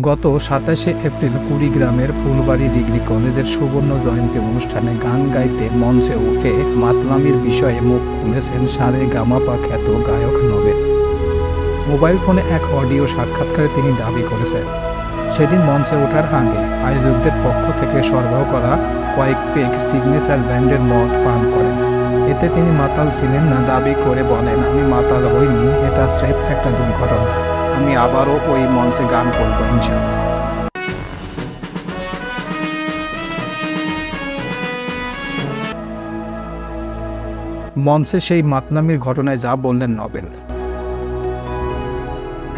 গত ২৭শে এপ্রিল কুড়িগ্রামের ফুলবাড়ী ডিগ্রি কলেজের সুবর্ণ জয়ন্তী অনুষ্ঠানে গান গাইতে মঞ্চে উঠে মাতলামির বিষয়ে মুখ খুলেছেন সারেগামাপা খ্যাত গায়ক নবেল। মোবাইল ফোনে এক অডিও সাক্ষাৎকারে তিনি দাবি করেছেন, সেদিন মঞ্চে ওঠার আগে আয়োজকদের পক্ষ থেকে সরবরাহ করা কয়েক পেগ সিগনেচার ব্র্যান্ডের মদ পান করেন। এতে তিনি মাতাল ছিলেন না দাবি করে বলেন, আমি মাতাল হইনি, এটা স্রেফ একটা দুর্ঘটনা। আমি আবারও ওই মঞ্চে গান করব ইনশাআল্লাহ। মঞ্চে সেই মাতলামির ঘটনায় যা বললেন নবেল।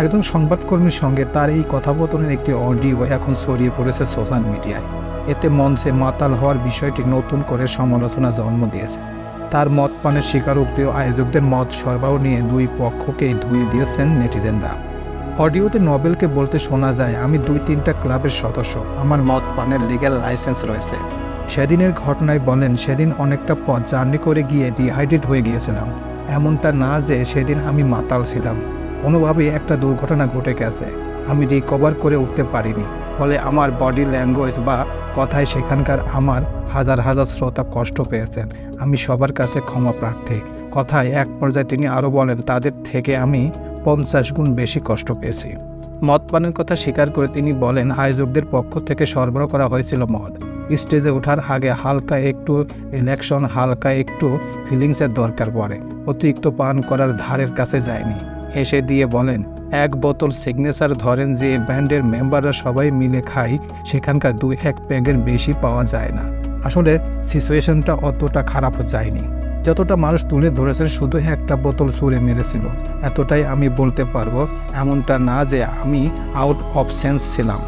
একজন সংবাদকর্মীর সঙ্গে তার এই কথোপকথনের একটি অডিও এখন ছড়িয়ে পড়েছে সোশ্যাল মিডিয়ায়। এতে মঞ্চে মাতাল হওয়ার বিষয়টি নতুন করে সমালোচনা জন্ম দিয়েছে। তার মদ পানের স্বীকারোক্তি ও আয়োজকদের মদ সরবরাহ নিয়ে দুই পক্ষকেই ধুয়ে দিয়েছেন নেটিজেনরা। অডিওতে নবেলকে বলতে শোনা যায়, আমি ২-৩টা ক্লাবের সদস্য, আমার মদ পানের লিগ্যাল লাইসেন্স রয়েছে। সেদিনের ঘটনায় বলেন, সেদিন অনেকটা পথ জার্নি করে গিয়ে ডিহাইড্রেট হয়ে গিয়েছিলাম। এমনটা না যে সেদিন আমি মাতাল ছিলাম, কোনোভাবেই একটা দুর্ঘটনা ঘটে গেছে, আমি রিকভার করে উঠতে পারিনি। ফলে আমার বডি ল্যাঙ্গুয়েজ বা কথায় সেখানকার আমার হাজার হাজার শ্রোতা কষ্ট পেয়েছেন। আমি সবার কাছে ক্ষমা প্রার্থী। কথায় এক পর্যায়ে তিনি আরও বলেন, তাদের থেকে আমি ৫০ গুণ বেশি কষ্ট পেয়েছি। মদ পানের কথা স্বীকার করে তিনি বলেন, আয়োজকদের পক্ষ থেকে সরবরাহ করা হয়েছিল মদ। স্টেজে ওঠার আগে হালকা একটু রিল্যাক্সন, হালকা একটু ফিলিংসের দরকার পড়ে। অতিরিক্ত পান করার ধারের কাছে যায়নি। হেসে দিয়ে বলেন, এক বোতল সিগনেচার ধরেন যে ব্যান্ডের মেম্বাররা সবাই মিলে খায়, সেখানকার ২-১ পেগের বেশি পাওয়া যায় না। আসলে সিচুয়েশনটা অতটা খারাপ যায়নি, যতটা মানুষ তুলে ধরেছে শুধু একটা বোতল ছুঁড়ে মেরেছিল, এতটাই আমি বলতে পারবো। এমনটা না যে আমি আউট অফ সেন্স ছিলাম।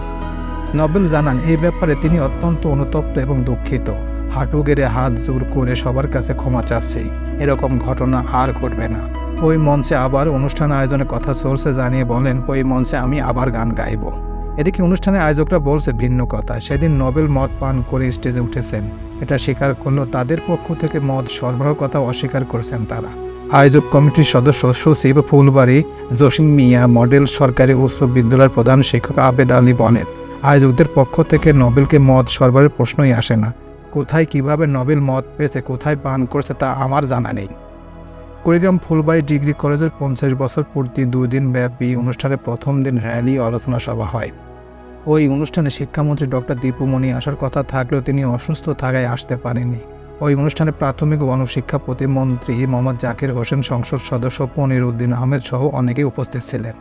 নবেল জানান, এই ব্যাপারে তিনি অত্যন্ত অনুতপ্ত এবং দুঃখিত। হাঁটু গেড়ে হাত জোর করে সবার কাছে ক্ষমা চাচ্ছি। এরকম ঘটনা আর ঘটবে না। ওই মঞ্চে আবার অনুষ্ঠান আয়োজনের কথা চলছে জানিয়ে বলেন, ওই মঞ্চে আমি আবার গান গাইব। এদিকে অনুষ্ঠানের আয়োজকরা বলছে ভিন্ন কথা। সেদিন নবেল মদ পান করে স্টেজে উঠেছেন, এটা স্বীকার করলো তাদের পক্ষ থেকে মদ সরবরাহের কথা অস্বীকার করেছেন তারা। আয়োজক কমিটির সদস্য সচিব ফুলবাড়ী জসিম মিয়া মডেল সরকারি উচ্চ বিদ্যালয়ের প্রধান শিক্ষক আবেদ আলী বলেন, আয়োজকদের পক্ষ থেকে নবেলকে মদ সরবরাহের প্রশ্নই আসে না। কোথায় কিভাবে নবেল মদ পেয়েছে, কোথায় পান করছে তা আমার জানা নেই। কুড়িগ্রাম ফুলবাড়ী ডিগ্রি কলেজের ৫০ বছর পূর্তি ২ দিন ব্যাপী অনুষ্ঠানের প্রথম দিন র্যালি আলোচনা সভা হয়। ওই অনুষ্ঠানে শিক্ষামন্ত্রী ডক্টর দীপুমণি আসার কথা থাকলেও তিনি অসুস্থ থাকায় আসতে পারেননি। ওই অনুষ্ঠানে প্রাথমিক ও গণশিক্ষা প্রতিমন্ত্রী মোহাম্মদ জাকির হোসেন, সংসদ সদস্য পনির উদ্দিন আহমেদ সহ অনেকেই উপস্থিত ছিলেন।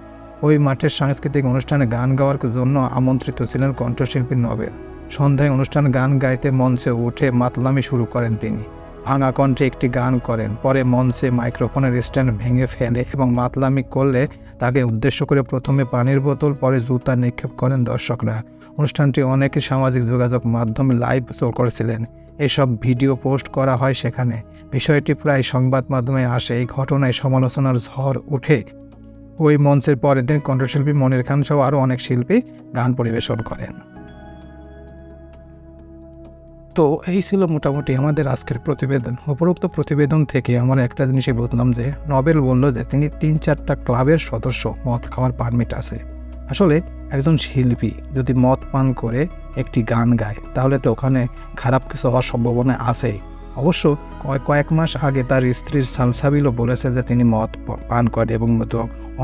ওই মাঠের সাংস্কৃতিক অনুষ্ঠানে গান গাওয়ার জন্য আমন্ত্রিত ছিলেন কণ্ঠশিল্পী নবেল। সন্ধ্যায় অনুষ্ঠান গান গাইতে মঞ্চে উঠে মাতলামি শুরু করেন তিনি। ভাঙা কণ্ঠে একটি গান করেন, পরে মঞ্চে মাইক্রোফোনের স্ট্যান্ড ভেঙে ফেলে এবং মাতলামি করলে তাকে উদ্দেশ্য করে প্রথমে পানির বোতল, পরে জুতা নিক্ষেপ করেন দর্শকরা। অনুষ্ঠানটি অনেকে সামাজিক যোগাযোগ মাধ্যমে লাইভ করেছিলেন। এসব ভিডিও পোস্ট করা হয় সেখানে। বিষয়টি প্রায় সংবাদ মাধ্যমে আসে। এই ঘটনায় সমালোচনার ঝড় উঠে ওই মঞ্চের পরের দিন কণ্ঠশিল্পী মনির খান সহ আরও অনেক শিল্পী গান পরিবেশন করেন। তো এই ছিল মোটামুটি আমাদের আজকের প্রতিবেদন। উপরোক্ত প্রতিবেদন থেকে আমরা একটা জিনিসই বুঝলাম যে নবেল বলল যে তিনি ৩-৪টা ক্লাবের সদস্য, মদ খাওয়ার পারমিট আছে। আসলে একজন শিল্পী যদি মদ পান করে একটি গান গায় তাহলে তো ওখানে খারাপ কিছু হওয়ার সম্ভাবনা আছে। অবশ্য কয়েক মাস আগে তার স্ত্রী সালসাবিলও বলেছে যে তিনি মদ পান করেন এবং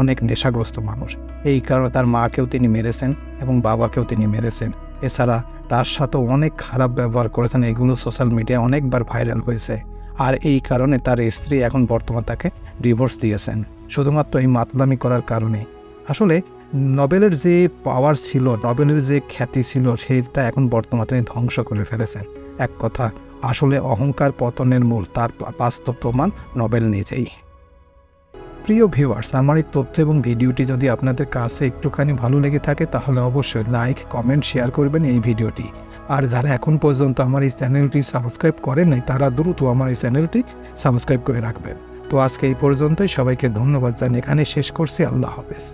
অনেক নেশাগ্রস্ত মানুষ। এই কারণে তার মাকেও তিনি মেরেছেন এবং বাবাকেও তিনি মেরেছেন। এছাড়া তার সাথেও অনেক খারাপ ব্যবহার করেছেন। এগুলো সোশ্যাল মিডিয়ায় অনেকবার ভাইরাল হয়েছে। আর এই কারণে তার স্ত্রী এখন বর্তমানে তাকে ডিভোর্স দিয়েছেন, শুধুমাত্র এই মাতলামি করার কারণে। আসলে নবেলের যে পাওয়ার ছিল, নবেলের যে খ্যাতি ছিল, সেইটা এখন বর্তমানে ধ্বংস করে ফেলেছেন। এক কথা, আসলে অহংকার পতনের মূল, তার বাস্তব প্রমাণ নবেল নিজেই। প্রিয় ভিউয়ার্স, আমার এই তথ্য এবং ভিডিওটি যদি আপনাদের কাছে একটুখানি ভালো লেগে থাকে তাহলে অবশ্যই লাইক, কমেন্ট, শেয়ার করবেন এই ভিডিওটি। আর যারা এখন পর্যন্ত আমার এই চ্যানেলটি সাবস্ক্রাইব করেন নাই তারা দ্রুত আমার এই চ্যানেলটি সাবস্ক্রাইব করে রাখবেন। তো আজকে এই পর্যন্তই। সবাইকে ধন্যবাদ জানিয়ে এখানে শেষ করছি। আল্লাহ হাফেজ।